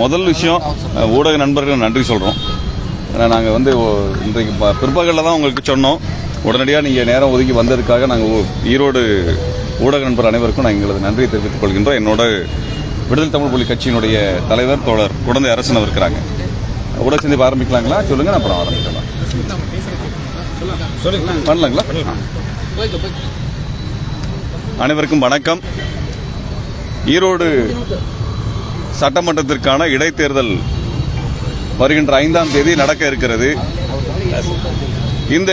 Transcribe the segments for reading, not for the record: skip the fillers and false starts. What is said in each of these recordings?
முதல் விஷயம் ஊடக நண்பர்கள் நன்றி சொல்கிறோம். நாங்கள் வந்து இன்றைக்கு பிற்பகலில் தான் உங்களுக்கு சொன்னோம். உடனடியாக நீங்கள் நேரம் ஒதுக்கி வந்ததுக்காக நாங்கள் ஈரோடு ஊடக நண்பர் அனைவருக்கும் நான் எங்களது நன்றியை தெரிவித்துக் கொள்கின்றோம். என்னோட விடுதலை தமிழ் புலி கட்சியினுடைய தலைவர் தோழர் குடந்தை அரசன் அவர் இருக்கிறாங்க. ஊடக சந்திப்பு ஆரம்பிக்கலாங்களா? சொல்லுங்கள், அப்புறம் ஆரம்பிக்கலாம். பண்ணலாங்களா? அனைவருக்கும் வணக்கம். ஈரோடு சட்டமன்றத்திற்கான இடைத்தேர்தல் வருகின்ற 5ஆம் தேதி நடக்க இருக்கிறது. இந்த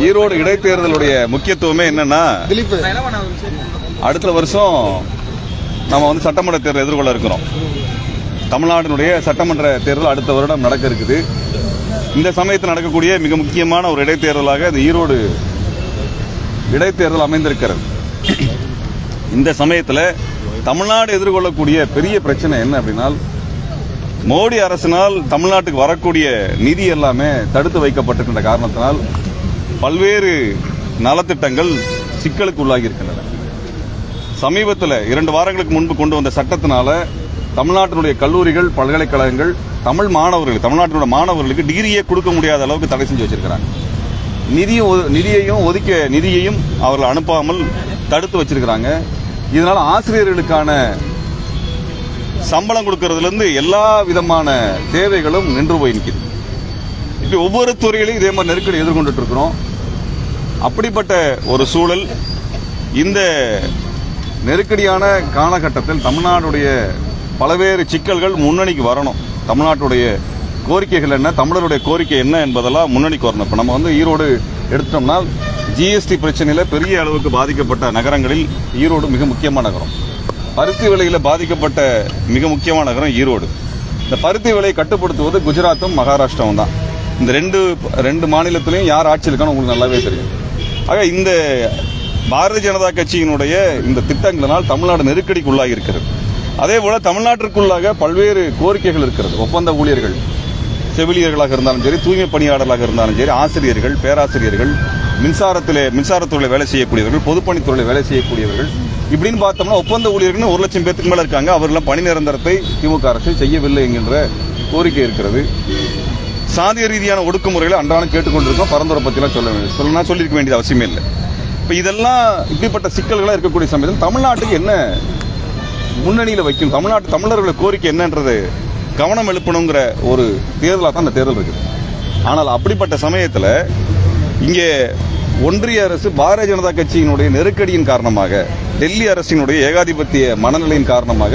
ஈரோடு இடைத்தேர்தலுடைய முக்கியத்துவமே என்னன்னா, அடுத்த வருஷம் நம்ம வந்து சட்டமன்ற தேர்தல் எதிர்கொள்ள இருக்கிறோம். தமிழ்நாட்டினுடைய சட்டமன்ற தேர்தல் அடுத்த வருடம் நடக்க இருக்குது. இந்த சமயத்தில் நடக்கக்கூடிய மிக முக்கியமான ஒரு இடைத்தேர்தலாக இந்த ஈரோடு இடைத்தேர்தல் அமைந்திருக்கிறது. இந்த சமயத்தில் தமிழ்நாடு எதிர்கொள்ளக்கூடிய பெரிய பிரச்சனை என்ன அப்படின்னா, மோடி அரசினால் தமிழ்நாட்டுக்கு வரக்கூடிய நிதி எல்லாமே தடுத்து வைக்கப்பட்டிருக்கின்ற காரணத்தினால் பல்வேறு நலத்திட்டங்கள் சிக்கலுக்கு உள்ளாகி இருக்கின்றன. சமீபத்தில் 2 வாரங்களுக்கு முன்பு கொண்டு வந்த சட்டத்தினால தமிழ்நாட்டினுடைய கல்லூரிகள், பல்கலைக்கழகங்கள் தமிழ்நாட்டினுடைய மாணவர்களுக்கு டிகிரியே கொடுக்க முடியாத அளவுக்கு தடை செஞ்சு வச்சிருக்கிறாங்க. நிதியையும் அவர்கள் அனுப்பாமல் தடுத்து வச்சிருக்கிறாங்க. இதனால ஆசிரியர்களுக்கான சம்பளம் கொடுக்கறதுலேருந்து எல்லா விதமான தேவைகளும் நின்று போய் நிற்குது. இப்ப ஒவ்வொரு துறையிலையும் இதே மாதிரி நெருக்கடி எதிர்கொண்டுட்டு இருக்கிறோம். அப்படிப்பட்ட ஒரு சூழல், இந்த நெருக்கடியான காலகட்டத்தில் தமிழ்நாடுடைய பல்வேறு சிக்கல்கள் முன்னணிக்கு வரணும். தமிழ்நாட்டுடைய கோரிக்கைகள் என்ன, தமிழருடைய கோரிக்கை என்ன என்பதெல்லாம் முன்னணிக்கு வரணும். இப்போ நம்ம வந்து ஈரோடு எடுத்தோம்னா ஜிஎஸ்டி பிரச்சனையில் பெரிய அளவுக்கு பாதிக்கப்பட்ட நகரங்களில் ஈரோடு மிக முக்கியமான நகரம். பருத்தி விலையில் பாதிக்கப்பட்ட மிக முக்கியமான நகரம் ஈரோடு. இந்த பருத்தி விலையை கட்டுப்படுத்துவது குஜராத்தும் மகாராஷ்டிராவும் தான். இந்த ரெண்டு மாநிலத்திலையும் யார் ஆட்சி இருக்கான்னு உங்களுக்கு நல்லாவே தெரியும். ஆக இந்த பாரதிய ஜனதா கட்சியினுடைய இந்த திட்டங்களினால் தமிழ்நாடு நெருக்கடிக்கு உள்ளாகி இருக்கிறது. அதே போல தமிழ்நாட்டிற்குள்ளாக பல்வேறு கோரிக்கைகள் இருக்கிறது. ஒப்பந்த ஊழியர்கள், செவிலியர்களாக இருந்தாலும் சரி, தூய்மை பணியாளர்களாக இருந்தாலும் சரி, ஆசிரியர்கள், பேராசிரியர்கள், மின்சாரத்துறையில் வேலை செய்யக்கூடியவர்கள், பொதுப்பணித்துறையில் வேலை செய்யக்கூடியவர்கள், இப்படின்னு பார்த்தோம்னா ஒப்பந்த ஊழியர்கள் 1 லட்சம் பேருக்கு மேல இருக்காங்க. அவர்களெல்லாம் பணி நிரந்தரத்தை திமுக அரசு செய்யவில்லை என்கின்ற கோரிக்கை இருக்கிறது. சாதிய ரீதியான ஒடுக்குமுறைகளை அன்றாடம் கேட்டுக்கொண்டிருக்கோம். பரந்துரை பற்றிலாம் சொல்லியிருக்க வேண்டியது அவசியமே இல்லை. இப்போ இதெல்லாம் இப்படிப்பட்ட சிக்கல்களாக இருக்கக்கூடிய சமயத்தில் தமிழ்நாட்டுக்கு என்ன முன்னணியில் வைக்கும், தமிழர்களுடைய கோரிக்கை என்னன்றது கவனம் எழுப்பணுங்கிற ஒரு தேர்தலாக தான் இந்த தேர்தல் இருக்குது. ஆனால் அப்படிப்பட்ட சமயத்தில் இங்கே ஒன்றிய அரசு பாரதிய ஜனதா கட்சியினுடைய நெருக்கடியின் காரணமாக, டெல்லி அரசினுடைய ஏகாதிபத்திய மனநிலையின் காரணமாக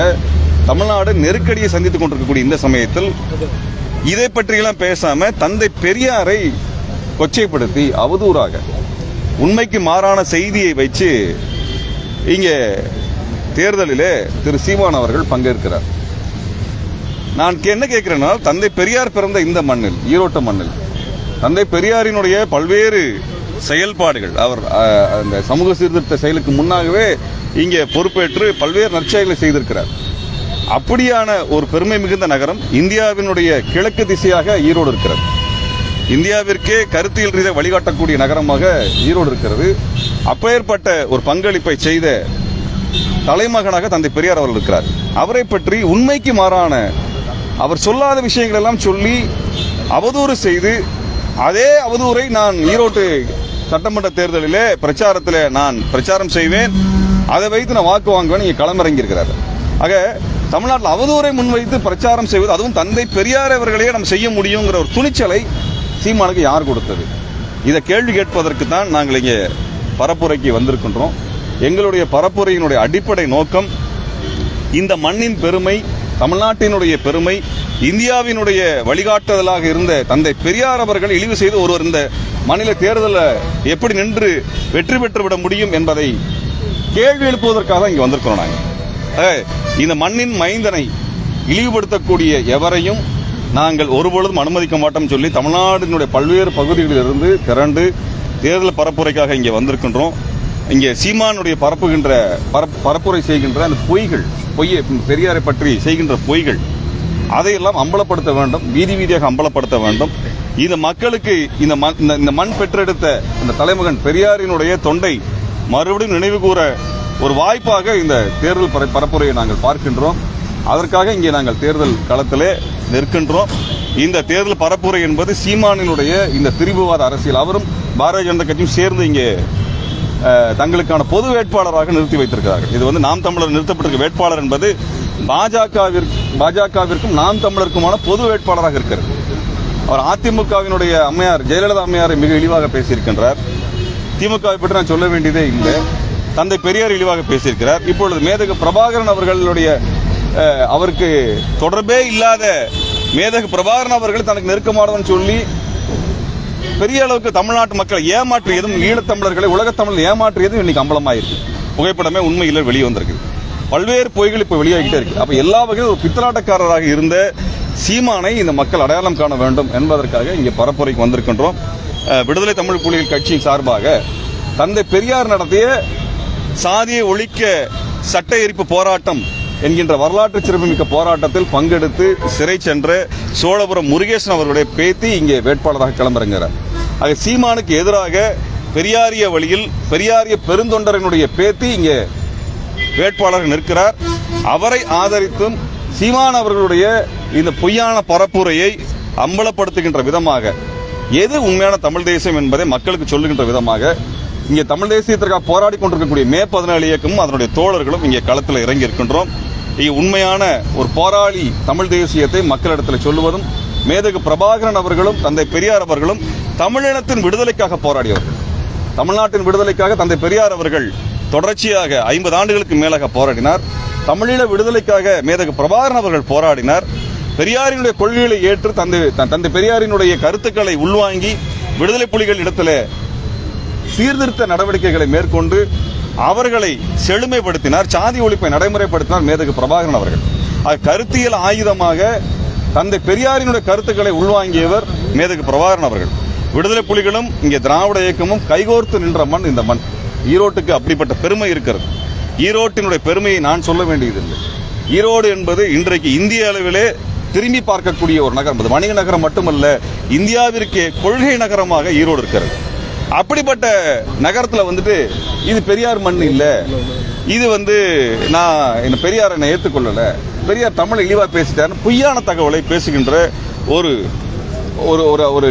தமிழ்நாடு நெருக்கடியை சந்தித்துக் கொண்டிருக்கக்கூடிய இந்த சமயத்தில் இதை பற்றியெல்லாம் பேசாம தந்தை பெரியாரை கொச்சைப்படுத்தி அவதூறாக உண்மைக்கு மாறான செய்தியை வைத்து இங்கே தேர்தலிலே திரு சீமான் அவர்கள் பங்கேற்கிறார். நான் என்ன கேட்கிறேன்னா, தந்தை பெரியார் பிறந்த இந்த மண்ணில், ஈரோட்டு மண்ணில், தந்தை பெரியாரினுடைய பல்வேறு செயல்பாடுகள், அவர் அந்த சமூக சீர்திருத்த செயலுக்கு முன்னாகவே இங்கே பொறுப்பேற்று பல்வேறு நற்செயல்களை செய்திருக்கிறார். அப்படியான ஒரு பெருமை மிகுந்த நகரம் இந்தியாவினுடைய கிழக்கு திசையாக ஈரோடு இருக்கிறது. இந்தியாவிற்கே கருத்தியல் ரீதியாக வழிகாட்டக்கூடிய நகரமாக ஈரோடு இருக்கிறது. அப்பேற்பட்ட ஒரு பங்களிப்பை செய்த தலைமகனாக தந்தை பெரியார் அவர்கள் இருக்கிறார். அவரை பற்றி உண்மைக்கு மாறான, அவர் சொல்லாத விஷயங்கள் எல்லாம் சொல்லி அவதூறு செய்து, அதே அவதூறை நான் ஈரோட்டு சட்டமன்ற தேர்தலிலே பிரச்சாரத்தில் நான் பிரச்சாரம் செய்வேன், அதை வைத்து நான் வாக்கு வாங்குவேன் இங்கே களமிறங்கியிருக்கிறார். ஆக தமிழ்நாட்டில் அவதூறை முன்வைத்து பிரச்சாரம் செய்வது, அதுவும் தந்தை பெரியார் அவர்களையே நம்ம செய்ய முடியுங்கிற ஒரு துணிச்சலை சீமானுக்கு யார் கொடுத்தது? இதை கேள்வி கேட்பதற்கு தான் நாங்கள் இங்கே பரப்புரைக்கு வந்திருக்கின்றோம். எங்களுடைய பரப்புரையினுடைய அடிப்படை நோக்கம், இந்த மண்ணின் பெருமை, தமிழ்நாட்டினுடைய பெருமை, இந்தியாவினுடைய வழிகாட்டுதலாக இருந்த தந்தை பெரியார் அவர்கள் இழிவு செய்து ஒருவர் இந்த மாநில தேர்தலில் எப்படி நின்று வெற்றி பெற்றுவிட முடியும் என்பதை கேள்வி எழுப்புவதற்காக இங்கே வந்திருக்கிறோம். நாங்கள் இந்த மண்ணின் மைந்தனை இழிவுபடுத்தக்கூடிய எவரையும் நாங்கள் ஒருபொழுதும் அனுமதிக்க மாட்டோம் சொல்லி தமிழ்நாட்டினுடைய பல்வேறு பகுதிகளில் இருந்து திரண்டு தேர்தல் பரப்புரைக்காக இங்கே வந்திருக்கின்றோம். இங்கே சீமானுடைய பரப்புரை செய்கின்ற அந்த பெரியாரை பற்றி செய்கின்ற பொய்கள், அதையெல்லாம் அம்பலப்படுத்த வேண்டும், வீதி வீதியாக அம்பலப்படுத்த வேண்டும். இந்த மக்களுக்கு இந்த மண் பெற்றெடுத்த இந்த தலைமகன் பெரியாரினுடைய தொண்டை மறுபடியும் நினைவு கூற ஒரு வாய்ப்பாக இந்த தேர்தல் பரப்புரையை நாங்கள் பார்க்கின்றோம். அதற்காக இங்கே நாங்கள் தேர்தல் களத்திலே நிற்கின்றோம். இந்த தேர்தல் பரப்புரை என்பது சீமானினுடைய இந்த திரிபுவாத அரசியல். அவரும் பாரதிய ஜனதா கட்சியும் சேர்ந்து இங்கே தங்களுக்கான பொது வேட்பாளராக நிறுத்தி வைத்திருக்கிறார்கள். இது நாம் தமிழர் நிறுத்தப்பட்டிருக்க வேட்பாளர் என்பது பாஜகவிற்கும் நாம் தமிழருக்குமான பொது வேட்பாளராக இருக்கிறது. அவர் அதிமுகவினுடைய அம்மையார் ஜெயலலிதா அம்மையாரை மிக இழிவாக பேசியிருக்கின்றார். திமுகவை பற்றி நான் சொல்ல வேண்டியதே இல்லை. தந்தை பெரியார் இழிவாக பேசியிருக்கிறார். இப்பொழுது மேதகு பிரபாகரன் அவர்களுடைய அவருக்கு தொடர்பே இல்லாத மேதகு பிரபாகரன் அவர்கள் தனக்கு நெருக்கமானவன் சொல்லி பெரிய அளவுக்கு தமிழ்நாட்டு மக்களை ஏமாற்றியதும் ஈழத்தமிழர்களை உலகத்தமிழ் ஏமாற்றியதும் இன்னைக்கு அம்பலமாயிருக்கு. புகைப்படமே உண்மையில் வெளியே வந்திருக்கு. பல்வேறு பொய்கள் இப்ப வெளியாகிட்டே இருக்கு. அப்ப எல்லா வகையிலும் ஒரு பித்தலாட்டக்காரராக இருந்த சீமானை இந்த மக்கள் அடையாளம் காண வேண்டும் என்பதற்காக இங்கே பரப்புரைக்கு வந்திருக்கின்றோம். விடுதலை தமிழ் புலிகள் கட்சியின் சார்பாக தந்தை பெரியார் நடத்திய சாதியை ஒழிக்க சட்ட எரிப்பு போராட்டம் என்கின்ற வரலாற்று சிறப்புமிக்க போராட்டத்தில் பங்கெடுத்து சிறை சென்ற சோழபுரம் முருகேசன் அவர்களுடைய பேத்தி இங்கே வேட்பாளராக களமிறங்குகிறார். ஆக சீமானுக்கு எதிராக பெரியாரிய வழியில் பெரியாரிய பெருந்தொண்டரனுடைய பேத்தி இங்கே வேட்பாளர் நிற்கிறார். அவரை ஆதரித்தும் சீமான் அவர்களுடைய இந்த பொய்யான பரப்புரையை அம்பலப்படுத்துகின்ற விதமாக எது உண்மையான தமிழ் தேசியம் என்பதை மக்களுக்கு சொல்லுகின்ற விதமாக இங்கே தமிழ் தேசியத்திற்காக போராடி கொண்டிருக்கக்கூடிய மே 17 இயக்கமும் அதனுடைய தோழர்களும் இங்கே களத்தில் இறங்கி இருக்கின்றோம். உண்மையான ஒரு போராளி தமிழ் தேசியத்தை மக்களிடத்தில் சொல்லுவதும் மேதகு பிரபாகரன் அவர்களும் தந்தை பெரியார் அவர்களும் தமிழினத்தின் விடுதலைக்காக போராடியவர்கள். தமிழ்நாட்டின் விடுதலைக்காக தந்தை பெரியார் அவர்கள் தொடர்ச்சியாக 50 ஆண்டுகளுக்கு மேலாக போராடினார். தமிழீழ விடுதலைக்காக மேதகு பிரபாகரன் அவர்கள் போராடினார். பெரியாரினுடைய கொள்கைகளை ஏற்று தந்தை பெரியாரினுடைய கருத்துக்களை உள்வாங்கி விடுதலை புலிகள் இடத்துல சீர்திருத்த நடவடிக்கைகளை மேற்கொண்டு அவர்களை செழுமைப்படுத்தினார். சாதி ஒழிப்பை நடைமுறைப்படுத்தினார் மேதகு பிரபாகரன் அவர்கள். கருத்தியல் ஆயுதமாக தந்தை பெரியாரினுடைய கருத்துக்களை உள்வாங்கியவர் மேதகு பிரபாகரன் அவர்கள். விடுதலை புலிகளும் இங்கே திராவிட இயக்கமும் கைகோர்த்து நின்ற மண் இந்த மண். ஈரோட்டுக்கு அப்படிப்பட்ட பெருமை இருக்கிறது. ஈரோட்டினுடைய பெருமையை நான் சொல்ல வேண்டியதில்லை. ஈரோடு என்பது இன்றைக்கு இந்திய அளவிலே திரும்பி பார்க்கக்கூடிய ஒரு நகரம். அது வணிக நகரம் மட்டுமல்ல, இந்தியாவிற்கே கொள்கை நகரமாக ஈரோடு இருக்கிறது. அப்படிப்பட்ட நகரத்தில் இது பெரியார் மண் இல்ல, இது நான் பெரியார் என்னை ஏற்றுக்கொள்ளல, பெரியார் தமிழ் இழிவா பேசிட்டார் பொய்யான தகவலை பேசுகின்ற ஒரு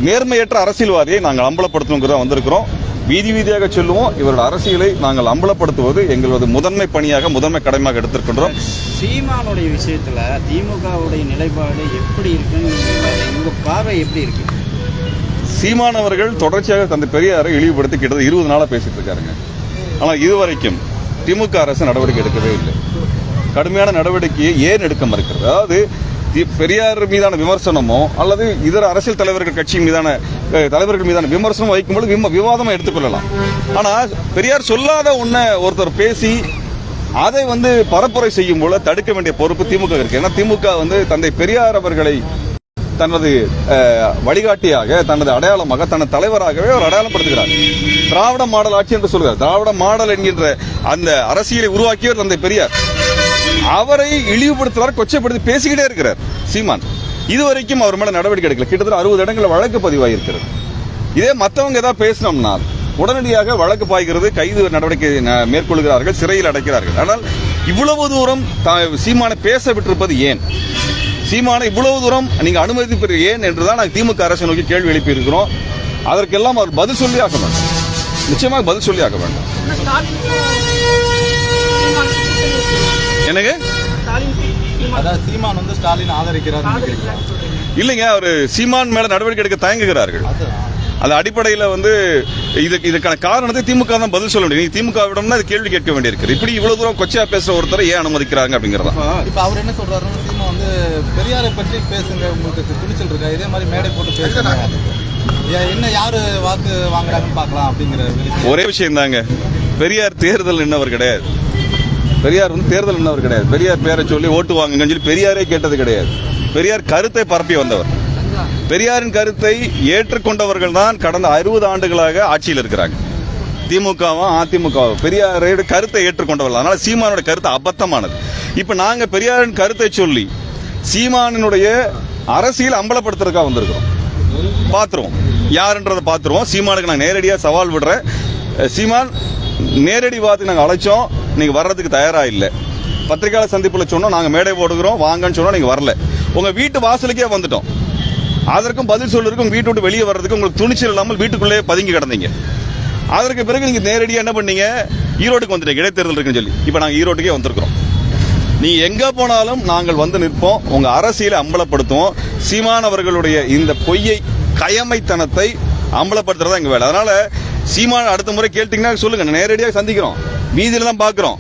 நேர்மையற்ற அரசியல்வாதியை நாங்கள் அம்பலப்படுத்தணுங்கிறத வந்திருக்கிறோம். வீதி வீதியாக சொல்லுவோம். இவரோட அரசியலை நாங்கள் அம்பலப்படுத்துவது எங்களது முதன்மை பணியாக முதன்மை கடமையாக எடுத்திருக்கின்றோம். சீமானுடைய விஷயத்துல திமுகவுடைய நிலைப்பாடு எப்படி இருக்குன்னு உங்க பார்வை எப்படி இருக்கு? சீமான் அவர்கள் தொடர்ச்சியாக தந்தை பெரியாரை இழிவுபடுத்தி கிட்டத்தட்ட 20 நாளா பேசிட்டு இருக்காருங்க. ஆனால் இதுவரைக்கும் திமுக அரசு நடவடிக்கை எடுக்கவே இல்லை. கடுமையான நடவடிக்கையை ஏன் எடுக்க மறுக்கிறது? அதாவது பெரியார் மீதான விமர்சனமோ அல்லது இதர அரசியல் தலைவர்கள் கட்சி மீதான தலைவர்கள் மீதான விமர்சனம் வைக்கும்போது விவாதமா எடுத்துக்கொள்ளலாம். ஆனா பெரியார் சொல்லாத ஒன்ன ஒருத்தர் பேசி அதை பரப்புரை செய்யும் போல தடுக்க வேண்டிய பொறுப்பு திமுக இருக்கு. ஏன்னா திமுக தந்தை பெரியார் அவர்களை தனது வழிகாட்டியாக தனது அடையாளமாக தனது தலைவராகவே அவர் அடையாளப்படுத்துகிறார். திராவிட மாடல் ஆட்சி என்று சொல்கிறார். திராவிட மாடல் என்கின்ற அந்த அரசியலை உருவாக்கியவர் தந்தை பெரியார். அவரை இழிவுபடுத்துவார், கொச்சைப்படுத்தி பேசிக்கிட்டே இருக்கிறார் சீமான். இதுவரைக்கும் அவர் மேல நடவடிக்கை எடுக்கல. கிட்டத்தட்ட 60 இடங்களில் வழக்கு பதிவாயிருக்கிறது. இதே மற்றவங்க ஏதாவது பேசினோம்னா உடனடியாக வழக்கு பாய்கிறது, கைது நடவடிக்கை மேற்கொள்கிறார்கள், சிறையில் அடைக்கிறார்கள். ஆனால் இவ்வளவு தூரம் சீமானை பேச விட்டிருப்பது ஏன்? சீமானை இவ்வளவு தூரம் நீங்க அனுமதிப்பது ஏன் என்றுதான் நாங்கள் திமுக அரசை நோக்கி கேள்வி எழுப்பி இருக்கிறோம். அதற்கெல்லாம் அவர் பதில் சொல்லி ஆக வேண்டும். நிச்சயமாக பதில் சொல்லி ஆக வேண்டும். என்னங்க சீமான் ஸ்டாலின் ஆதரிக்கிறார் இல்லைங்க, அவர் சீமான் மேல நடவடிக்கை எடுக்க தயங்குகிறார்கள். அந்த அடிப்படையில் இதுக்கான காரணத்தை திமுக தான் பதில் சொல்ல முடியும். திமுகவிடம் அது கேள்வி கேட்க வேண்டியிருக்கு. இப்படி இவ்வளவு தூரம் கொச்சையா பேசுற ஒருத்தரை ஏன் அனுமதிக்கிறாங்க அப்படிங்கறதா. இப்ப அவர் என்ன சொல்றாருன்னா, சீமா பெரியாரை பற்றி பேசுங்க, உங்களுக்கு துணிச்சல் இருக்கா, இதே மாதிரி மேடை போட்டு பேசுங்க, என்ன யாரு வாக்கு வாங்குறாங்கன்னு பார்க்கலாம் அப்படிங்கிற ஒரே விஷயம் தாங்க. பெரியார் தேர்தல் நின்னவர் கிடையாது. பெரியார் தேர்தல் நின்னவர் கிடையாது. பெரியார் பேரை சொல்லி ஓட்டு வாங்குங்கன்னு சொல்லி பெரியாரே கேட்டது கிடையாது. பெரியார் கருத்தை பரப்பி வந்தவர். பெரியாரின் கருத்தை ஏற்றுக்கொண்டவர்கள் தான் கடந்த 60 ஆண்டுகளாக ஆட்சியில் இருக்கிறாங்க. திமுகவும் அதிமுகவும் பெரியாரோட கருத்தை ஏற்றுக்கொண்டவர்கள். அதனால சீமானோட கருத்து அபத்தமானது. இப்ப நாங்க பெரியாரின் கருத்தை சொல்லி சீமானுடைய அரசியல் அம்பலப்படுத்துறதுக்காக வந்திருக்கிறோம். பாத்துருவோம் யாருன்றதை பாத்துருவோம். சீமானுக்கு நான் நேரடியா சவால் விடுறேன். சீமான் நேரடி வார்த்தை நாங்க அழைச்சோம், நீங்க வர்றதுக்கு தயாரா இல்லை. பத்திரிகையாளர் சந்திப்புல சொன்னோம், நாங்க மேடை போடுகிறோம் வாங்கன்னு சொன்னோம், நீங்க வரல. உங்க வீட்டு வாசலுக்கே வந்துட்டோம். அதற்கும் பதில் சொல்றதுக்கும் வீட்டு விட்டு வெளியே வர்றதுக்கு உங்களுக்கு துணிச்சல் இல்லாமல் வீட்டுக்குள்ளே பதுங்கி கிடந்தீங்க. அதற்கு பிறகு நீங்க நேரடியாக என்ன பண்ணீங்க, ஈரோட்டுக்கு வந்துட்டீங்க, இடைத்தேர்தல் இருக்குன்னு சொல்லி. இப்ப நாங்க ஈரோட்டுக்கே வந்திருக்கிறோம். நீ எங்க போனாலும் நாங்கள் வந்து நிற்போம், உங்க அரசியலை அம்பலப்படுத்துவோம். சீமான் அவர்களுடைய இந்த பொய்யை, கயமைத்தனத்தை அம்பலப்படுத்துறதா எங்க வேலை. அதனால சீமான் அடுத்த முறை கேட்டீங்கன்னா சொல்லுங்க, நேரடியாக சந்திக்கிறோம், வீதியில தான் பாக்குறோம்,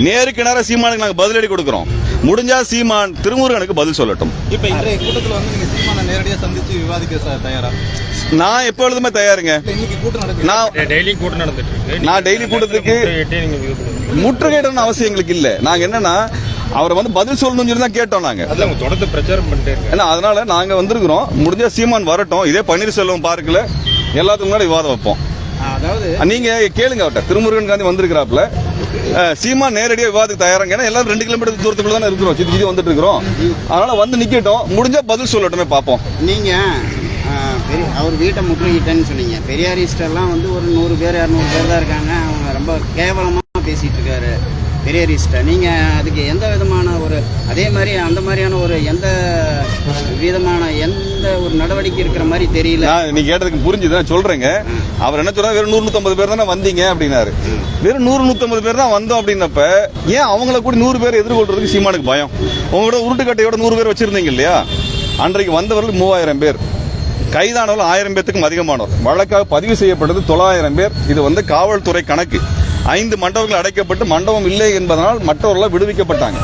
நேருக்கு நேரம் சீமானுக்கு நாங்க பதிலடி கொடுக்கிறோம். முடிஞ்சா சீமான் திருமுருகனுக்கு பதில் சொல்லட்டும். இப்ப இன்றைய கூட்டத்தில் வந்து நீங்க சீமானை நேரடியாக சந்திச்சு விவாதிக்க தயாரா? நான் எப்பொழுதுமே தயாருங்க. இன்னைக்கு கூட்டம் நடக்குது, நான் டெய்லி கூட்டம் நடந்துட்டு இருக்கு. நான் டெய்லி கூட்டத்துக்கு முற்றுகையிடணும் அவசியம் எங்களுக்கு இல்ல. நாங்க என்னன்னா அவரை வந்து பதில் சொல்லணும்னு சொல்லி தான் கேட்டோம். நாங்க அதான் தொடர்ந்து பிரச்சாரம் பண்ணிட்டே இருக்கோம். அதனால நாங்க வந்திருக்கிறோம். முடிஞ்சா சீமான் வரட்டும், இதே பன்னீர்செல்வம் பார்க்கல எல்லாத்துக்கும் முன்னாடி விவாதம் வைப்போம். அதாவது நீங்க கேளுங்க அவர்கிட்ட, திருமுருகன் காந்தி வந்திருக்கிறாப்ல, சீமான் நேரடியாக விவாதத்துக்கு தயாராங்க. ஏன்னா எல்லாரும் 2 கிலோமீட்டர் தூரத்துக்குள்ள தானே இருக்கிறோம், சுத்தி வந்துட்டு இருக்கிறோம். அதனால வந்து நிக்கட்டும், முடிஞ்சா பதில் சொல்லட்டுமே பார்ப்போம். நீங்க அவர் வீட்டை முற்றுகிட்டேன்னு சொன்னீங்க. பெரியாரிஸ்டெல்லாம் வந்து ஒரு 100 பேர் 200 பேர் தான் இருக்காங்க. அவங்க ரொம்ப கேவலமா பேசிட்டு இருக்காரு பெரியாரிஸ்ட. நீங்க அதுக்கு எந்த விதமான ஒரு அதே மாதிரி அந்த மாதிரியான ஒரு எந்த விதமான எந்த ஒரு நடவடிக்கை இருக்கிற மாதிரி தெரியல. நீ கேட்டதுக்கு புரிஞ்சுது, நான் சொல்றேங்க. அவர் என்ன சொல்றாரு, வெறும் 100-150 பேர் தானே வந்தீங்க அப்படின்னாரு. வெறும் 100-150 பேர் தான் வந்தோம் அப்படின்னப்ப ஏன் அவங்கள கூட 100 பேர் எதிர்கொள்றதுக்கு சீமானுக்கு பயம்? உங்களோட உருட்டுக்கட்டையோட 100 பேர் வச்சிருந்தீங்க இல்லையா? அன்றைக்கு வந்தவர்கள் 3000 பேர், கைதானவர்கள் 1000 பேத்துக்கும் அதிகமானோர், வழக்காக பதிவு செய்யப்பட்டது 900 பேர். இது வந்து காவல்துறை கணக்கு. 5 மண்டபங்கள் அடைக்கப்பட்டு மண்டபம் இல்லை என்பதனால் மற்றவர்கள் விடுவிக்கப்பட்டாங்க.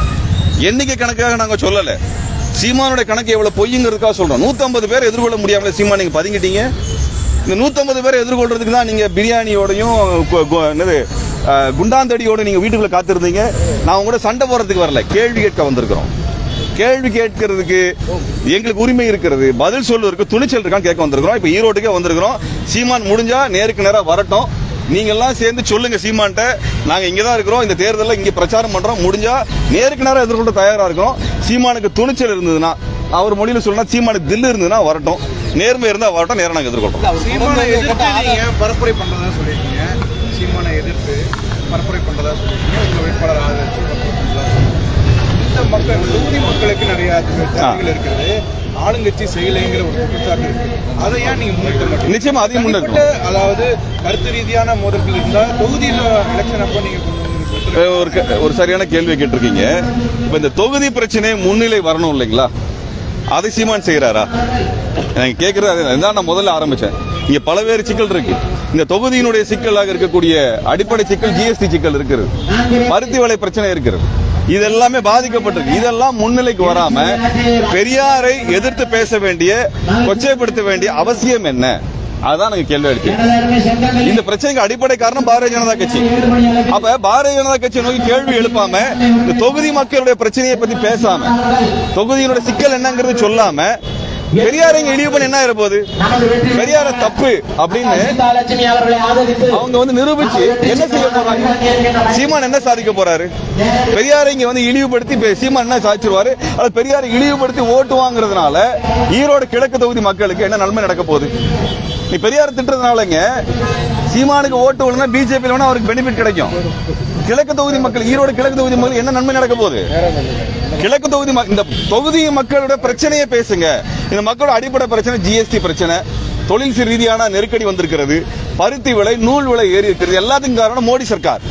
எண்ணிக்கை கணக்காக நாங்க சொல்லல, சீமானுடைய கணக்கு எவ்வளவு பொய்யுங்கிறதுக்காக சொல்றோம். 150 பேர் எதிர்கொள்ள முடியாமல சீமான் நீங்க பதுங்கிட்டீங்க. இந்த 150 பேர் எதிர்கொள்றதுக்கு தான் நீங்க பிரியாணியோடையும் குண்டாந்தடியோட நீங்க வீட்டுக்குள்ள காத்திருந்தீங்க. நான் உங்க கூட சண்டை போறதுக்கு வரல, கேள்வி கேட்க வந்திருக்கிறோம். கேள்வி கேட்கறதுக்கு எங்களுக்கு உரிமை இருக்கிறது, பதில் சொல்வதற்கு துணிச்சல் இருக்கான்னு கேட்க வந்திருக்கிறோம். இப்ப ஈரோட்டுக்கே வந்திருக்கிறோம். சீமான் முடிஞ்சா நேருக்கு நேரா வரட்டும், நீங்க எல்லாம் சேர்ந்து சொல்லுங்க சீமான்ட்ட, நாங்க இங்கதான் இருக்கிறோம், இந்த தேர்தலில் இங்க பிரச்சாரம் பண்றோம், முடிஞ்சா நேருக்கு நேரம் எதிர்கொள்ள தயாரா இருக்கிறோம். சீமானுக்கு துணிச்சல் இருந்ததுன்னா, அவர் மொழியில சொல்லணும், சீமானுக்கு தில்லு இருந்ததுன்னா வரட்டும், நேர்மை இருந்தா வரட்டும், நேரம் நாங்க எதிர்கொள்றோம். சீமானை எதிர்த்து நீங்க பரப்புரை பண்றதா சொல்லிருக்கீங்க. சீமானை எதிர்த்து பரப்புரை பண்றதா சொல்லிருக்கீங்க. உங்க வேட்பாளர் ஆதரிச்சு பரப்புரை பண்றதா சொல்லிருக்கீங்க. இந்த மக்கள் தொகுதி மக்களுக்கு நிறைய தேவைகள் இருக்கிறது, ஆளுங்கட்சி செய்யலைங்கிற ஒரு குற்றச்சாட்டு இருக்கு. அதை ஏன் நீங்க முன்னிறுத்த மாட்டீங்க? நிச்சயமா அதையும் முன்னிறுத்தோம். அதாவது கருத்து ரீதியான மோதல்கள் இருந்தா தொகுதியில் எலெக்ஷன் அப்போ நீங்க ஒரு சரியான கேள்வி கேட்டிருக்கீங்க. இப்ப இந்த தொகுதி பிரச்சனை முன்னிலை வரணும் இல்லைங்களா? அதை சீமான் செய்யறாரா? எனக்கு கேட்கறது அதுதான். நான் முதல்ல ஆரம்பிச்சேன். இங்க பலவேறு சிக்கல் இருக்கு. இந்த தொகுதியினுடைய சிக்கலாக இருக்கக்கூடிய அடிப்படை சிக்கல் ஜிஎஸ்டி சிக்கல் இருக்கிறது, பருத்தி விலை பிரச்சனை இருக்கிறது, இதெல்லாமே பாதிக்கப்பட்டிருக்கு. இதெல்லாம் முன்னிலைக்கு வராம பெரியாரை எதிர்த்து பேச வேண்டிய, கொச்சைப்படுத்த வேண்டிய அவசியம் என்ன? அதுதான் எனக்கு கேள்வி இருக்கு. இந்த பிரச்சனைக்கு அடிப்படை காரணம் பாரதிய ஜனதா கட்சி. அப்ப பாரதிய ஜனதா கட்சியை நோக்கி கேள்வி எழுப்பாம, இந்த தொகுதி மக்களுடைய பிரச்சனையை பத்தி பேசாம, தொகுதியினுடைய சிக்கல் என்னங்கிறது சொல்லாம பெரியாரை இழிவு பண்ண என்ன இருப்போது? பெரியார தப்பு அப்படின்னு அவங்க வந்து நிரூபிச்சு என்ன செய்ய போறாங்க? சீமான் என்ன சாதிக்க போறாரு? பெரியாரை இங்க வந்து இழிவுபடுத்தி சீமான் என்ன சாதிச்சிருவாரு? அது பெரியாரை இழிவுபடுத்தி ஓட்டு வாங்குறதுனால ஈரோடு கிழக்கு தொகுதி மக்களுக்கு என்ன நன்மை நடக்க போகுது? நீ பெரியார் திட்டுறதுனாலங்க சீமானுக்கு ஓட்டு விழுந்தா பிஜேபி அவருக்கு பெனிஃபிட் கிடைக்கும். கிழக்கு தொகுதி மக்கள், ஈரோடு கிழக்கு தொகுதி மக்கள் என்ன நன்மை நடக்க போகுது? கிழக்கு தொகுதி இந்த தொகுதி மக்களோட பிரச்சனையை பேசுங்க. இந்த மக்களோட அடிப்படை பிரச்சனை ஜிஎஸ்டி பிரச்சனை, தொழில் ரீதியான நெருக்கடி வந்திருக்கிறது, பருத்தி விலை, நூல் விலை ஏறி இருக்கிறது, எல்லாத்துக்கும் காரணம் மோடி சர்க்கார்.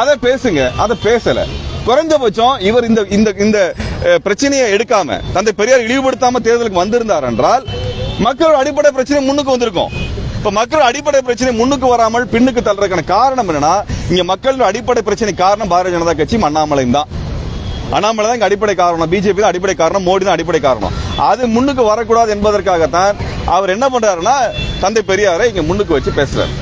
அதை பேசுங்க. அதை பேசல. குறைஞ்சபட்சம் இவர் இந்த பிரச்சனையை எடுக்காம, தந்தை பெரியார் இழிவுபடுத்தாம தேர்தலுக்கு வந்திருந்தார் என்றால் மக்களோட அடிப்படை பிரச்சனை முன்னுக்கு வந்திருக்கும். இப்ப மக்கள் அடிப்படை பிரச்சனை முன்னுக்கு வராமல் பின்னுக்கு தள்ளுறதுக்கான காரணம் என்னன்னா, இங்க மக்களோட அடிப்படை பிரச்சனை காரணம் பாரதிய ஜனதா கட்சி, அண்ணாமலையும் தான். அண்ணாமலை தான் இங்க அடிப்படை காரணம், பிஜேபி தான் அடிப்படை காரணம், மோடி தான் அடிப்படை காரணம். அது முன்னுக்கு வரக்கூடாது என்பதற்காகத்தான் அவர் என்ன பண்றாருன்னா, தந்தை பெரியாரை இங்க முன்னுக்கு வச்சு பேசுறாரு.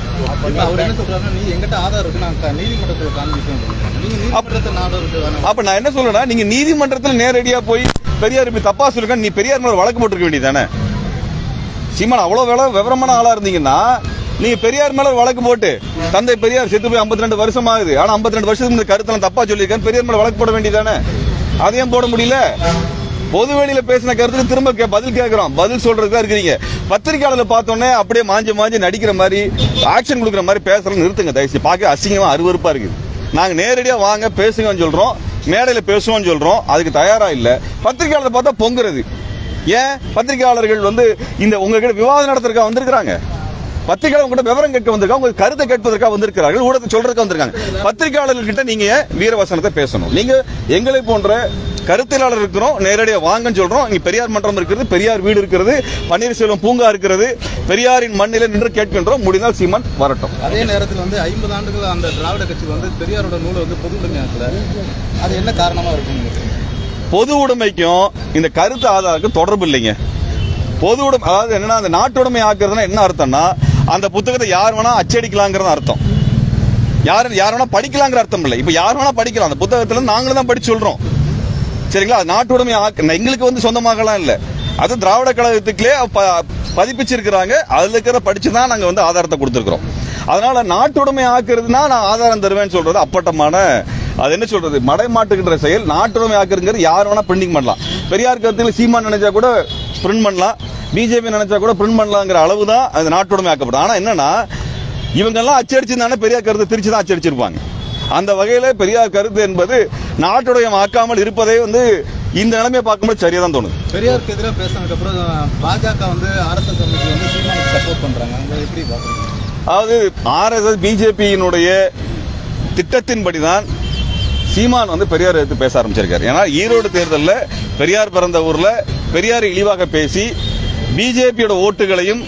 அவர் என்ன சொல்றாருன்னா, நீ எங்கிட்ட ஆதாரம் இருக்கு, நான் நீதிமன்றத்தில் காண்பிப்பேன். நீங்க நீதிமன்றத்தில் ஆதாரம் இருக்கு. அப்ப நான் என்ன சொல்றேன்னா, நீங்க நீதிமன்றத்தில் நேரடியா போய் பெரியார் இப்படி தப்பா சொல்லுங்க, நீ பெரியார் மேல வழக்கு போட்டிருக்க வேண்டியதானே? சீமான் அவ்வளவு விவரமான ஆளா இருந்தீங்கன்னா நீங்க பெரியார் மேல வழக்கு போட்டு, தந்தை பெரியார் செத்து போய் 52 வருஷம் ஆகுது, ஆனா 52 வருஷத்துக்கு இந்த கருத்தை தப்பா சொல்லியிருக்கேன், பெரியார் மேல வழக்கு போட வேண்டியதானே? அதையும் போட முடியல. பொதுவெளியில பேசின கருத்துக்கு திரும்ப பதில் கேட்கிறோம், பதில் சொல்றதுக்கு இருக்கிறீங்க. பத்திரிகையாளர் பார்த்தோன்னே அப்படியே மாஞ்சி நடிக்கிற மாதிரி, ஆக்ஷன் கொடுக்குற மாதிரி பேசுறது நிறுத்துங்க தயவுசெய்து. பார்க்க அசிங்கமா அருவருப்பா இருக்குது. நாங்க நேரடியா வாங்க பேசுங்கன்னு சொல்றோம். மேடையில பேசுவோம்னு சொல்றோம், அதுக்கு தயாரா இல்ல. பத்திரிகையாளர் பார்த்தா பொங்குறது. ஏன் பத்திரிகையாளர்கள் வந்து இந்த உங்ககிட்ட விவாதம் நடத்துறதுக்காக வந்திருக்காங்க. பத்திரிகையாளர் உங்ககிட்ட விவரம் கேட்க வந்திருக்காங்க, உங்க கருத்தை கேட்பதற்காக வந்திருக்கிறார்கள், ஊடகத்தை சொல்றதுக்காக வந்திருக்காங்க. பத்திரிகையாளர்கிட்ட நீங்க வீரவசனத்தை பேசணும். நீங்க எங்களை போன்ற கருத்தியலாளர் இருக்கிறோம், நேரடியாக வாங்கன்னு சொல்றோம். இங்க பெரியார் மன்றம் இருக்கிறது, பெரியார் வீடு இருக்கிறது, பன்னீர்செல்வம் பூங்கா இருக்கிறது, பெரியாரின் மண்ணில நின்று கேட்கின்றோம். முடிந்தால் சீமான் வரட்டும். அதே நேரத்தில் வந்து 50 ஆண்டுகள் அந்த திராவிட கட்சி வந்து பெரியாரோட நூலை வந்து பொது உடைமையாக்கல, அது என்ன காரணமா இருக்கும்? பொது உடைமைக்கும் இந்த கருத்து ஆதாரத்துக்கும் தொடர்பு இல்லைங்க. பொது உடைமை அதாவது என்னன்னா, அந்த நாட்டுடைமை ஆக்குறதுனா என்ன அர்த்தம்னா, அந்த புத்தகத்தை யார் வேணா அச்சடிக்கலாங்கிறது அர்த்தம். யார் வேணா படிக்கலாங்கிற அர்த்தம் இல்லை. இப்ப யார் வேணா படிக்கலாம். அந்த புத்தகத்துல நாங்களும் தான் படிச்சு சொல்றோம். சரிங்களா? அது நாட்டுடைமை எங்களுக்கு வந்து சொந்தமாகலாம் இல்ல, அது திராவிட கழகத்துக்குள்ளே பதிப்பிச்சிருக்கிறாங்க. அதுல இருக்கிற படிச்சுதான் நாங்க வந்து ஆதாரத்தை கொடுத்திருக்கிறோம். அதனால நாட்டுடைமை ஆக்குறதுனா நான் ஆதாரம் தருவேன்னு சொல்றது அப்பட்டமான, அது என்ன சொல்றது, மடைமாட்டுகின்ற செயல். நாட்டுடைமை ஆக்குறது யார் வேணா பிரிண்டிங் பண்ணலாம். பெரியார் கருத்துல சீமான் நினைச்சா கூட பிரிண்ட் பண்ணலாம், பிஜேபி நினைச்சா கூட பிரிண்ட் பண்ணலாங்கிற அளவு தான் அது நாட்டுடைமை ஆக்கப்படும். ஆனா என்னன்னா, இவங்கெல்லாம் அச்சடிச்சிருந்தானே பெரியார் கருத்தை திருச்சி தான் அச்சடிச்சிருப்பாங்க. அந்த வகையில பெரியார் கருத்து என்பது நாட்டுடைய ஆக்காமல் இருப்பதே வந்து இந்த நிலைமையை பார்க்கும்போது சரியா தான் தோணுது. பெரியாருக்கு எதிராக பேசினதுக்கு அப்புறம் பாஜக வந்து RSS கமிட்டி வந்து சீமானுக்கு சப்போர்ட் பண்றாங்க, எப்படி பாக்குறீங்க? அதாவது RSS பிஜேபியினுடைய திட்டத்தின்படிதான் சீமான் வந்து பெரியார் எடுத்து பேச ஆரம்பிச்சிருக்காரு. ஏன்னா ஈரோடு தேர்தலில் பெரியார் பிறந்த ஊர்ல பெரியார் இழிவாக பேசி பிஜேபியோட ஓட்டுகளையும்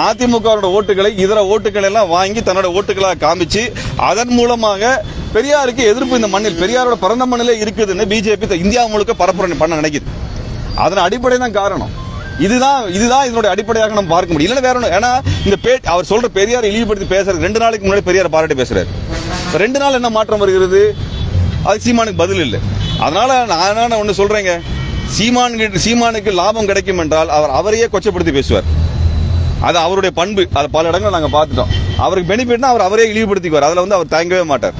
அதிமுகவோட ஓட்டுகளை இதர ஓட்டுகளை எல்லாம் வாங்கி தன்னோட ஓட்டுகளாக காமிச்சு அதன் மூலமாக பெரியாருக்கு எதிர்ப்பு இந்த மண்ணில், பெரியாரோட பிறந்த மண்ணிலே இருக்குதுன்னு பிஜேபி இந்தியா முழுக்க பரப்புரை பண்ண நினைக்குது. அதன் அடிப்படை தான் காரணம். இதுதான் இதனுடைய அடிப்படையாக நம்ம பார்க்க முடியும். இல்லைன்னா வேற ஒன்று. ஏன்னா இந்த அவர் சொல்ற பெரியார் இழிவுபடுத்தி பேசுறது 2 நாளைக்கு முன்னாடி பெரியார் பாராட்டி பேசுறாரு. 2 நாள் என்ன மாற்றம் வருகிறது? அது சீமானுக்கு பதில் இல்லை. அதனால நான் ஒன்று சொல்றேங்க, சீமானுக்கு லாபம் கிடைக்கும் என்றால் அவர் அவரையே கொச்சப்படுத்தி பேசுவார். அது அவருடைய பண்பு. அது பல இடங்கள் நாங்கள் பார்த்துட்டோம். அவருக்கு பெனிஃபிட்னா அவர் அவரே இழிவுபடுத்திக்குவார். அதில் வந்து அவர் தயங்கவே மாட்டார்.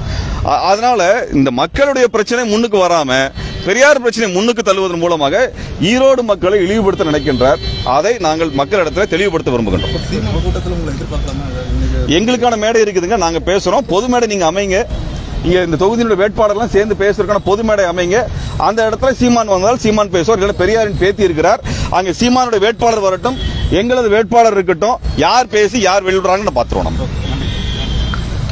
அதனால இந்த மக்களுடைய பிரச்சனை முன்னுக்கு வராம பெரியார் பிரச்சனை முன்னுக்கு தள்ளுவதன் மூலமாக ஈரோடு மக்களை இழிவுபடுத்த நினைக்கின்றார். அதை நாங்கள் மக்களிடத்தில் தெளிவுபடுத்த விரும்புகின்றோம். எங்களுக்கான மேடை இருக்குதுங்க, நாங்க பேசுறோம். பொது மேடை நீங்க அமைங்க. இங்க இந்த தொகுதியினுடைய வேட்பாளர்லாம் சேர்ந்து பேசுறதுக்கான பொது மேடை அமைங்க. அந்த இடத்துல சீமான் வந்தால் சீமான் பேசுவார். இல்ல பெரியாரின் பேத்தி இருக்கிறார், அங்க சீமானுடைய வேட்பாளர் வரட்டும், எங்களது வேட்பாளர் இருக்கட்டும். யார் பேசி யார் வெளியிடுறாங்கன்னு பாத்துருவோம் நம்ம.